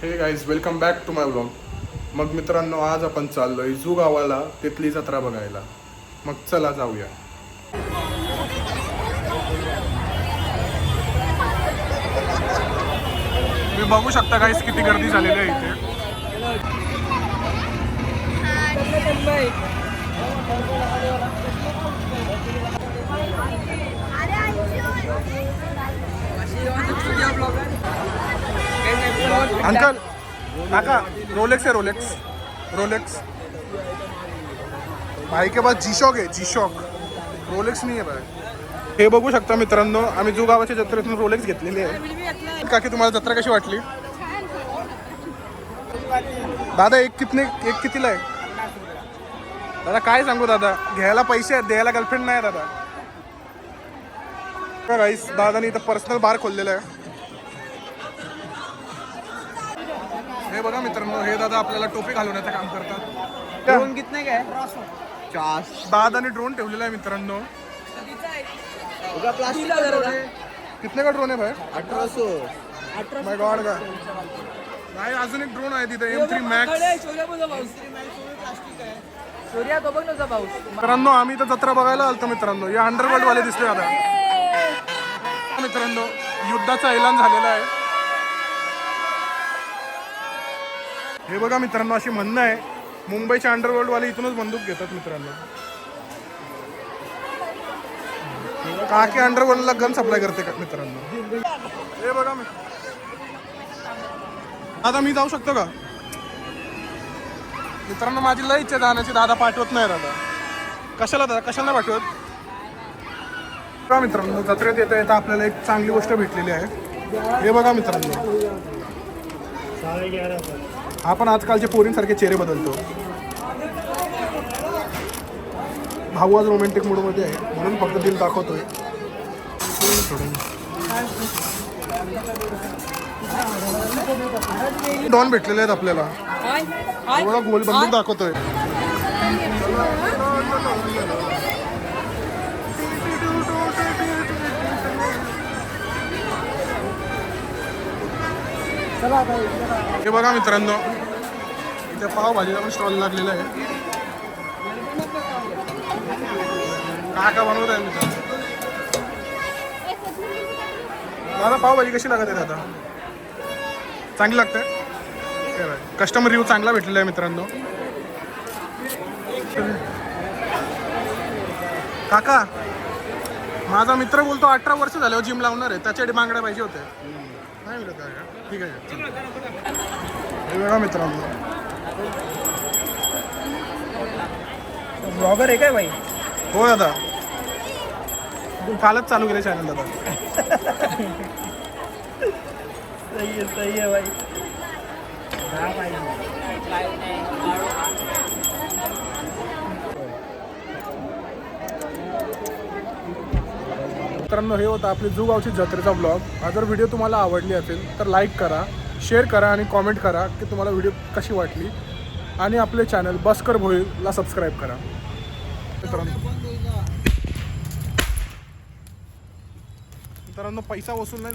हे guys welcome back to my vlog. मग मित्रांनो, आज आपण चाललोय झू गावाला तिथली जत्रा बघायला. मग चला जाऊया. तुम्ही बघू शकता गाईज किती गर्दी झालेली आहे इथे. अंकल काका, रोलेक्स है रोलेक्स. रोलेक्स भाई के पास जी शॉक है, जी शॉक. रोलेक्स नाही आहे भाई. हे बघू शकता मित्रांनो, आम्ही जू गावाच्या जत्रेतून रोलेक्स घेतलेली आहे. काकी तुम्हाला जत्रा कशी वाटली? दादा एक कितीला आहे दादा? काय सांगू दादा, घ्यायला पैसे आहेत, द्यायला गर्लफ्रेंड नाही दादा. गाईस दादानी इथं पर्सनल बार खोललेलं आहे. हे बघा मित्रांनो, हे दादा आपल्याला टोपी घालवण्याचं काम करतात. ड्रोन कितने का है? दादाने ड्रोन ठेवलेला आहे मित्रांनो. प्लास्टिक कितने का ड्रोन आहे भाई? 1800. माय गॉड का नाही, अजून एक ड्रोन आहे तिथे, M3 Max. सूर्या तो बघ ना पाऊस. मित्रांनो, आम्ही तर जत्रा बघायला आलतो मित्रांनो. या अंडरवर्ल्ड वाले दिसले आता. मित्रांनो, युद्धाचा ऐलान झालेला आहे. हे बघा मित्रांनो, अशी म्हणणं आहे मुंबईच्या अंडरवर्ल्ड वाले इथूनच बंदूक घेतात मित्रांनो. काकी अंडरवर्ल्डला गन सप्लाय करते का मित्रांनो? हे बघा आता मी जाऊ शकतो का मित्रांनो? माझी लई इच्छा जाण्याची, दादा पाठवत नाही दादा. कशाला दादा, कशाला पाठवत का मित्रांनो? जत्रेत येता येता आपल्याला एक चांगली गोष्ट भेटलेली आहे. हे बघा मित्रांनो, आपण आजकालचे पोरींसारखे चेहरे बदलतो. भाऊ आज रोमॅन्टिक मूडमध्ये आहे म्हणून फक्त दिल दाखवतोय. डॉन भेटलेले आहेत आपल्याला. एवढा गोल बंदूक दाखवतोय. हे बघा मित्रांनो, इथे पावभाजीला पण स्टॉल लागलेला आहे. काका बनवत आहे मित्रांनो. दादा पावभाजी कशी लागत आहे दादा? चांगली लागते. कस्टमर रिव्ह्यू चांगला भेटलेला आहे मित्रांनो. काका, माझा मित्र बोलतो 18 वर्ष झाल्यावर जिम लावणार आहे, त्याच्यासाठी मागण्या पाहिजे होते. नाही मिळत आहे का? ठीक आहे. हे बघा मित्रांनो, ब्लॉगर आहे काय भाई? हो दादा, कालच चालू केलं चॅनल दादा. सही है भाई. मित्रांनो, हे होतं आपली जू गावची जत्रेचा ब्लॉग. हा जर व्हिडिओ तुम्हाला आवडली असेल तर लाईक करा, शेअर करा आणि कॉमेंट करा की तुम्हाला व्हिडिओ कशी वाटली. आणि आपले चॅनल बसकर भोईला सबस्क्राईब करा मित्रांनो. पैसा वसूल नाही.